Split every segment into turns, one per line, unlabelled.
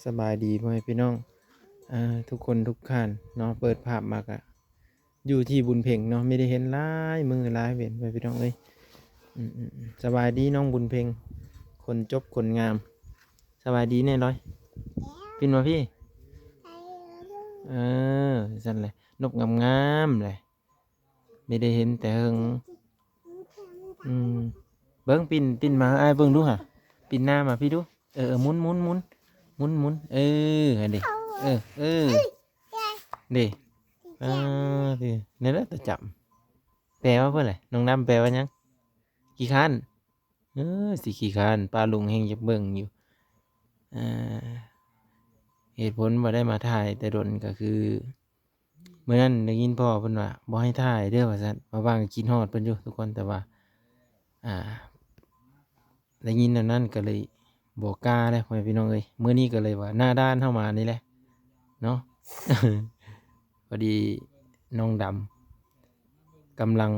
สบายดีพ่อแม่พี่น้องทุกคนทุกท่านเนาะเปิดภาพมากะอยู่ที่บุญเพ่งเนาะไม่ได้เห็นหลายมือหลายเว้นพ่อแม่พี่น้องเอ้ยสบายดีน้องบุญเพ่งคนจบคนงามสบายดีแน่ร้อยพินมาพี่เอสั่นเลยนกงามๆเลยไม่ได้เห็นแต่เฮงเบิ้งปินมาไอ้เบิ้งดูฮะปินหน้ามาพี่ดูหมุนเด็เด็ดินี่แหละตัวจับแปลว่าเพื่ออะไรน้องน้ำแปลว่ายังขี้คันสิขี้คันปลาลุงเฮงจะเบิ่งอยู่เหตุผลว่าได้มาถ่ายแต่โดนก็คือเมื่อนั้นได้ยินพ่อเพิ่นว่าบ่ให้ถ่ายเด้อว่าซั่นมาว่างกินฮอดเพิ่นอยู่ทุกคนแต่ว่าได้ยินนั้นก็เลยบอกกล้าเลยพ่อพี่น้องเอ้ยมื้อนี้ก็เลยว่าหน้าด้านเข้ามานี่แหละเนาะ พอดีน้องดำกำลัง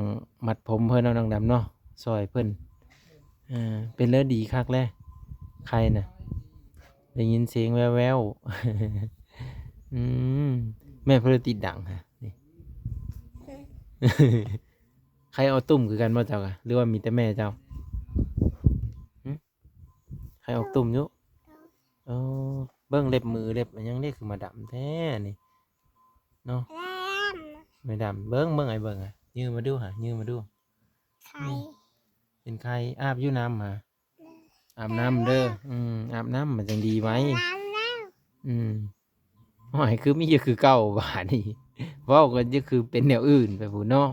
มัดผมเพื่อนน้องดำเนาะซอยเพื่อนเป็นเลือดดีคักแล้ใครน่ะได้ยินเสียงแววแม่เพื่อติดดังฮะนี่ ใครเอาตุ่มคือกันบ่เจ้าอะหรือว่ามีแต่แม่เจ้าใครเอาตุ่มอยู่เบิ้งเล็บมือเล็บยังเล็กคือมาดำแท้นี่เนาะไม่ดำเบิ้งไอ้เบิ้งอ่ะยืมมาดูยืมมาดูเป็นใครอาบอยู่น้ำมาอาบน้ำเด้ออาบน้ำมันจังดีไว้หอยคือมีเยอะคือเก่าบ้านี่ว่ากันจะคือเป็นแนวอื่นไปผู้นอก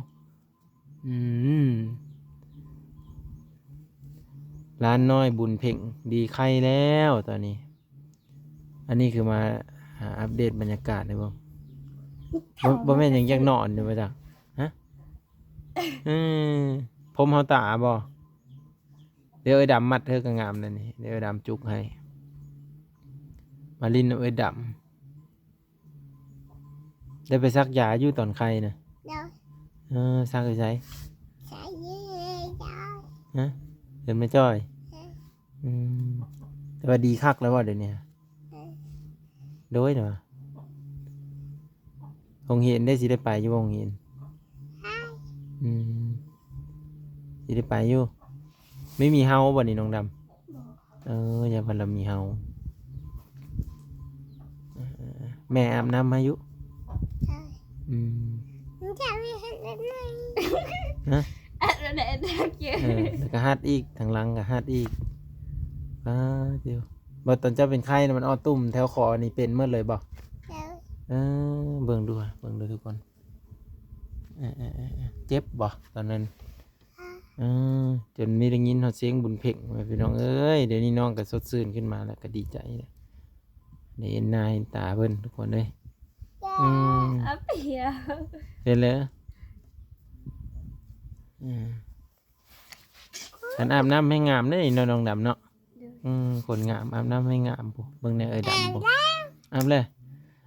ร้านน้อยบุญเพ่งดีใครแล้วตอนนี้อันนี้คือมาอัปเดตบรรยากาศเลยบ่แม่นยังนอนอยู่ป่ะจ๊ะฮะผมเฮาตาบ่เดี๋ยวไอ้ดำมัดเธอก็งามนั่นนี่เดี๋ยวไอ้ดำจุกให้มาลินไอ้ดำได้ไปซักยาอยู่ตอนใครนะซักใช้ฮะเดินไม่จ้อยแต่ว่าดีคักแล้วว่าเดี๋ยวนี้โดยเนาะหงเห็นได้สิได้ไปอยู่หงเห็นสิได้ไปอยู่ไม่มีเฮาบ่นี่น้องดำอย่าพันละมีเฮาแม่อาบน้ำมาอยู่นะแล้วก็ฮัดอีกทางหลังก็ฮัดอีกเดี๋ยวบ่ตอนเจ้าเป็นไข้นะมันอ้อตุ่มแถวคอนี่เป็นเมื่อเลยบ่เบิ่งดูทุกคนเจ็บบ่ตอนนั้นจนมีได้ยินเขาเสียงบุญเพ่งพี่น้องเอ้ยเดี๋ยวนี้น้องก็สดชื่นขึ้นมาแล้วก็ดีใจเลยได้เห็นหน้าเห็นตาเพิ่นทุกคนเลยเป็นเลยฉันอาบน้ำให้งามได้น้องดำเนาะคนงามอาบน้ำให้งามปุ๊เบิ่งในดำปุ๊อาบเลย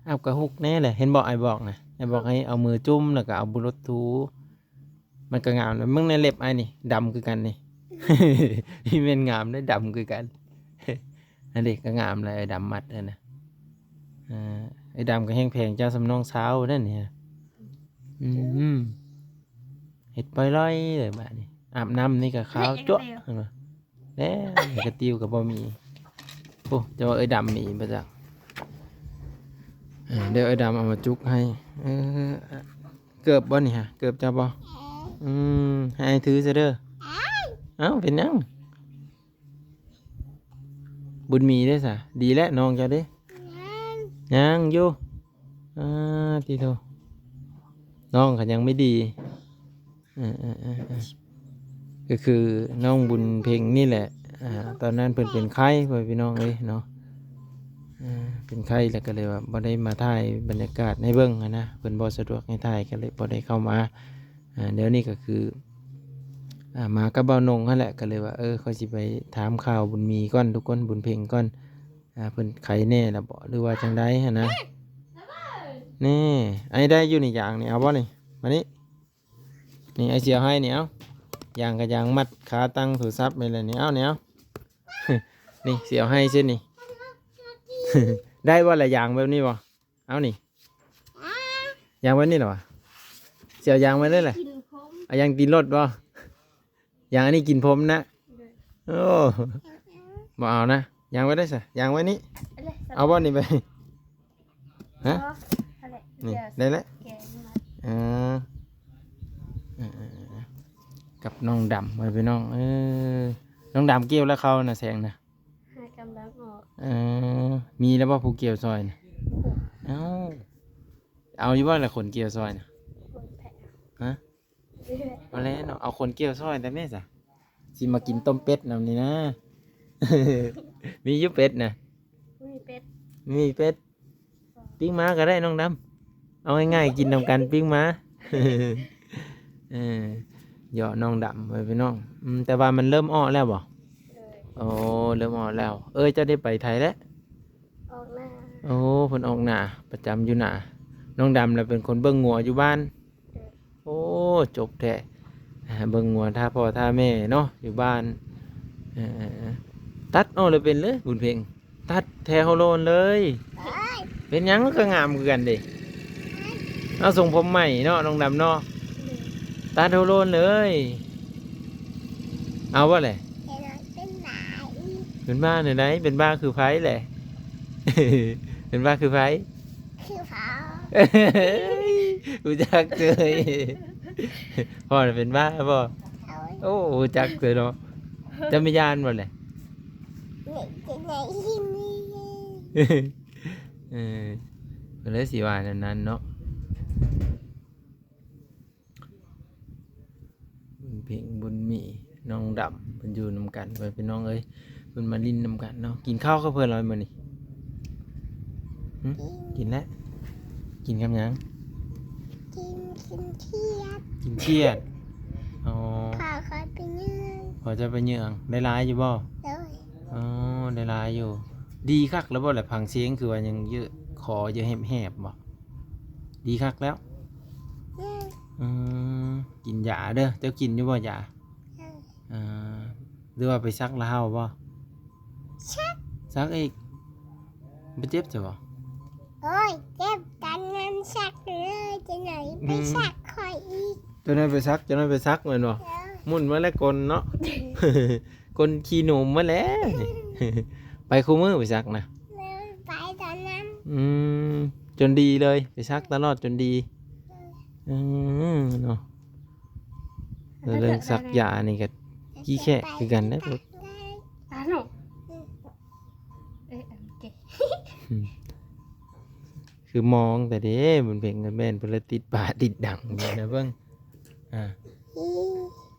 อาบกระหุกแน่เลยเห็นบอกไอ้บอกนะไอ้บอกให้เอามือจุ่มแล้วก็เอาบุหรี่ถูมันก็งามเลยมึงในเล็บไอ้นี่ดำคือกันนี่ นี่เป็นงามได้ดำคือกันอันนี้ก็งามเลยไอ้ดำมัดเลยนะไอ้ดำก็แห้งแพงเจ้าสำนองเช้านั่นเนี่ยเห็ดปล่อยๆเลยบ้านี่อาบน้ำนี่ก็ขาวจ้วะเห็นไหมแล้วกระติวกับบะหมี่โอ้จะว่าไอ้ดำมีมาจากเดี๋ยวไอ้ดำเอามาจุกให้เกือบบ่นี่ฮะเกือบจะบ่ให้ถือซะเด้อเอ้าเป็นยังบุญมีได้สะดีแล้วน้องจะได้ยังอยู่ทีโตน้องเขายังไม่ดีก็คือน้องบุญเพ่งนี่แหละตอนนั้นเพิ่นเป็นไข้พี่น้องเลยเนาะเป็นไข้แล้วก็เลยว่าบ่ได้มาถ่ายบรรยากาศในเบื้องนะเพิ่นบ่สะดวกให้ถ่ายก็เลยบ่ได้เข้ามาเดี๋ยวนี้ก็คือมากับเบานงนั่นแหละก็เลยว่าเขาสิไปถามข่าวบุญมีก้อนทุกคนบุญเพ่งก้อนเพิ่นไข้แน่ละบ่หรือว่าจังได๋นะนี่ไอ้ได้อยู่นี่อย่างนี่เอาบ่นี่มานี่นี่ไอ้เสียวให้นี่เอาอย่างกับอย่างมัดขาตั้งถือซับไปเลยนี่เอาเนี่ยเอา นี่เสียวให้เช่นนี่ ได้บ่ละยางแบบนี้บ่เอานี่ยางแบบนี้เหรอวะเสียวยางมาเลยแหละ
กินผม
เอายางตีนรถบ่ยางอันนี้กินผมนะโอ้บ่เอานะยางไว้ได้สิยางไว้นี่เอาบ่นี่ไปฮะนี่ได้แล้ว
แกะมา
อ่ากับน้องดำไปพี่น้องน้องดำเกี่ยวแล้วเขานะแสงนะ
หากำลังออก
มีแล้วว่าผู้เกี่ยวซอยนะเอาอยู่ว่าละคนเกี่ยวซอยนะ
บนแผล
ฮะเอาแล้วเนาะเอาคนเกี่ยวซอยแต่แม่สะสิมากินต้มเป็ดนำนี่นะ มีอยุเป็ดนะ
มีเป็ด
มีเป็ดปิ้งม้าก็ได้น้องดำเอาง่ายๆกินนำกันปิ้งม้า เหยาะน้องดำไปพี่น้องแต่ว่ามันเริ่มอ้อแล้วบ่
เลย
โอ้เริ่มอ้อแล้ว จะได้ไปไทยแล้ว
ออกหน้า
โอ้เพิ่นออกหน้าประจำอยู่หน้าน้องดำน่ะเป็นคนเบิ่งงัวอยู่บ้าน โอ้จบแท้เบิ่งงัวท่าพ่อท่าแม่เนาะอยู่บ้านตัดอ้อเลยเป็นเลยบุญเพ็งตัดแทโฮโลนเลย เป็นหยังก็งามคือกันเด้เอาส่งผมใหม่เนาะน้องดำเนาะตัดโฮโลนเลย เอาว่าแหละ
เป็นหลาย
เป็นบ้าเนี่ยไหนเป็นบ้าคือไผแหละ เป็นบ้าคือไผ
คือเผา
รู้จักเลย พ่อน่ะเป็นบ้าพ่อ
เอา
โอ้รู้จักเลยเนาะจะไม่ยานบ่เลย
จะไหนที่นี่
ก็เลยสิว่านั้นเนาะบุญเพ่งบุญมีน้องดำเพิ่นอยู่นำกันไปเป็นน้องเอ้ยเพิ่นมาลิ้นนำกันเนาะกินข้าวกับเพิ่นแล้วมื้อนี้กินแล้วกินกับหยัง
กินเทียด
กินเครียดอ๋อ
พาคอยไปเนื่อง
พอจะไปเหยื่องได้ร้ายอยู่บ่
เลย
อ๋อได้ร้ายอยู่ ดีคักแล้วบ่แหละพังเสียงคือว่ายังเยอะขอเยอะแหบๆบ่ดีคักแล้ว อืมกินยาเด้อเจ้ากินอยู่บ่ยาหรือว่าไปซักแล้วบ่
ชัก
ซักอีกบ่เจ็บจ้ะบ่
โอ้ยเจ็บกันงั้นชักเลยจะไหนไปชักคอยอีก
เจ้านั้นไปซักเหมือนบ่
แล้ว
มุ่นมาแล้วกลเนาะ กลขี้หนุ่มมาแล้ว ไปคู่มือไปซักนะ
แล้วไปตอนนั้น
จนดีเลยไปซักตลอดจนดีเนาะแล้วเรื่องซักยานี่ก็ขี้แค่คือกันนะ
ตาหนูเก๋
คือมองแต่เด้บนเพลงกันแม่นเพิ่นเลยติดป่าติดดังอยู่นะเบิ่ง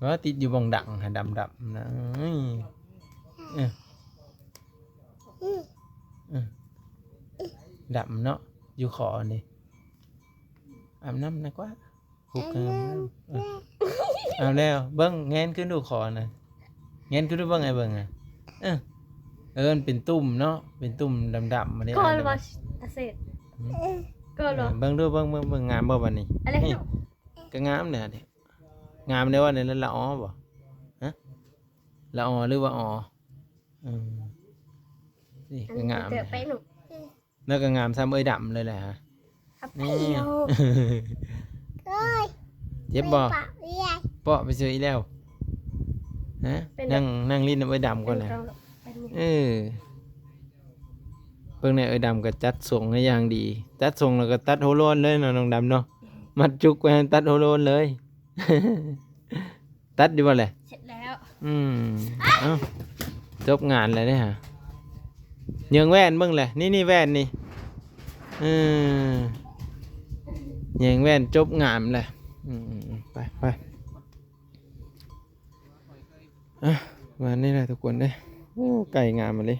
ว่าติดอยู่บ่งดังหาดำนะดำเนาะอยู่ขอนี่อาบน้ำนะกว่าหุบกันเอาแล้วเบิ่งแงนขึ้นดูขอน่ะแงนขึ้นดูเบิ่งไอ้เบิ่งอ่ะมันเป็นตุ่มเนาะเป็นตุ่มดำๆมาได้
ก่อนว่าเสร็จก่อนหรอ
เบิ่งดูเบิ่งงามบ่บัดนี้
อะไรหนู
ก็งามเนี่ยเด้งามได้ว่าเนี่ยละออบ่ฮะละออหรือว่าออนี่ก็งาม
เจอไปหนู
แล้วก็งามซ้ำเอ้ยดำเลยแหละฮะ
ครับ
นี่
เดียวเอ้ย
เจ็บบ่
ปะเรียก
เปาะไปซื้ออีแล้วฮะนั่งลิ้นน้ำเอ้ยดำก่อนเลยเพิ่งเนี่ยเอ้ยดำก็จัดส่งให้อย่างดี จัดส่งแล้วก็ตัดโฮโลนเลยเนาะน้องดำเนาะมัดจุกไว้ให้ตัดโฮโลนเลย ตัดดีบ่แหละ
เสร็จแล้ว
เอ้าจบงานเลยเนี่ยฮะเหยืองแว่นเบิ่งแหละนี่แว่นนี่เหยืองแว่นจบงานเลยไปมานี่แหละทุกคนเด้โอ้ไก่งามมาเลย